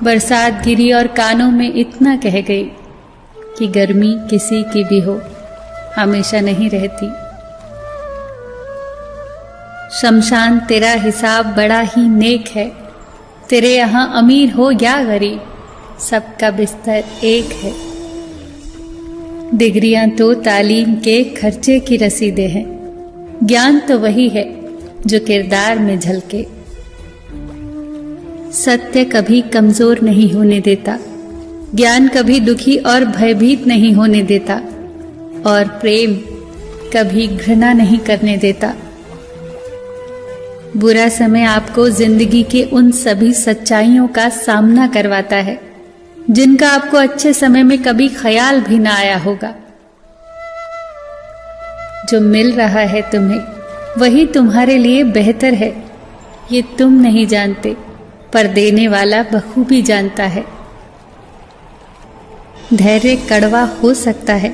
बरसात गिरी और कानों में इतना कह गई कि गर्मी किसी की भी हो, हमेशा नहीं रहती। शमशान तेरा हिसाब बड़ा ही नेक है, तेरे यहाँ अमीर हो या गरीब, सबका बिस्तर एक है। डिग्रियां तो तालीम के खर्चे की रसीदें हैं, ज्ञान तो वही है जो किरदार में झलके। सत्य कभी कमजोर नहीं होने देता, ज्ञान कभी दुखी और भयभीत नहीं होने देता, और प्रेम कभी घृणा नहीं करने देता। बुरा समय आपको जिंदगी के उन सभी सच्चाइयों का सामना करवाता है जिनका आपको अच्छे समय में कभी ख्याल भी ना आया होगा। जो मिल रहा है तुम्हें वही तुम्हारे लिए बेहतर है, ये तुम नहीं जानते, पर देने वाला बखूबी जानता है। धैर्य कड़वा हो सकता है,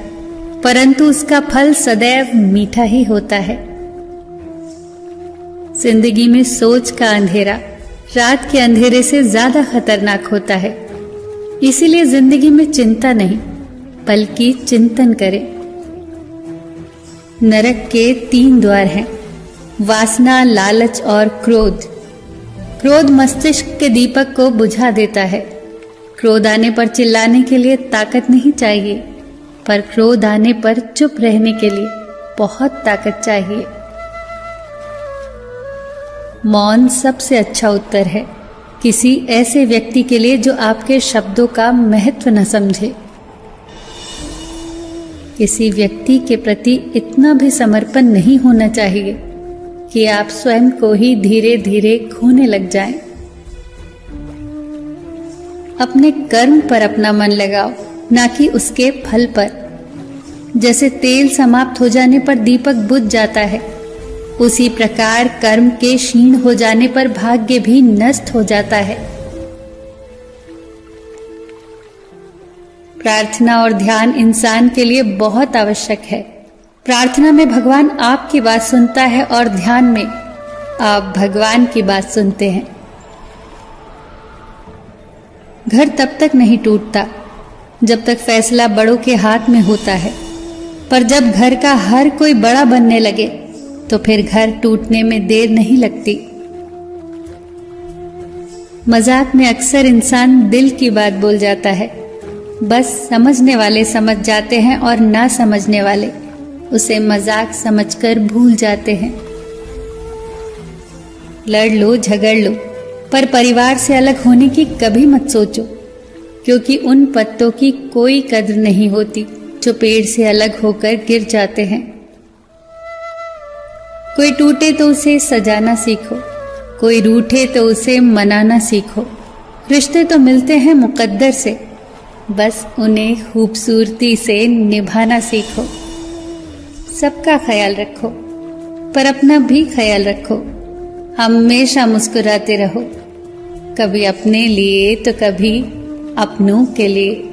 परंतु उसका फल सदैव मीठा ही होता है। जिंदगी में सोच का अंधेरा रात के अंधेरे से ज्यादा खतरनाक होता है, इसीलिए जिंदगी में चिंता नहीं बल्कि चिंतन करें। नरक के 3 द्वार हैं, वासना, लालच और क्रोध। क्रोध मस्तिष्क के दीपक को बुझा देता है। क्रोध आने पर चिल्लाने के लिए ताकत नहीं चाहिए, पर क्रोध आने पर चुप रहने के लिए बहुत ताकत चाहिए। मौन सबसे अच्छा उत्तर है किसी ऐसे व्यक्ति के लिए जो आपके शब्दों का महत्व न समझे। किसी व्यक्ति के प्रति इतना भी समर्पण नहीं होना चाहिए कि आप स्वयं को ही धीरे धीरे खोने लग जाएं। अपने कर्म पर अपना मन लगाओ, ना कि उसके फल पर। जैसे तेल समाप्त हो जाने पर दीपक बुझ जाता है, उसी प्रकार कर्म के क्षीण हो जाने पर भाग्य भी नष्ट हो जाता है। प्रार्थना और ध्यान इंसान के लिए बहुत आवश्यक है। प्रार्थना में भगवान आपकी बात सुनता है और ध्यान में आप भगवान की बात सुनते हैं। घर तब तक नहीं टूटता जब तक फैसला बड़ों के हाथ में होता है, पर जब घर का हर कोई बड़ा बनने लगे तो फिर घर टूटने में देर नहीं लगती। मजाक में अक्सर इंसान दिल की बात बोल जाता है, बस समझने वाले समझ जाते हैं और ना समझने वाले उसे मजाक समझकर भूल जाते हैं। लड़ लो, झगड़ लो, पर परिवार से अलग होने की कभी मत सोचो, क्योंकि उन पत्तों की कोई कद्र नहीं होती जो पेड़ से अलग होकर गिर जाते हैं। कोई टूटे तो उसे सजाना सीखो, कोई रूठे तो उसे मनाना सीखो। रिश्ते तो मिलते हैं मुकद्दर से, बस उन्हें खूबसूरती से निभाना सीखो। सबका ख्याल रखो, पर अपना भी ख्याल रखो। हमेशा मुस्कुराते रहो, कभी अपने लिए तो कभी अपनों के लिए।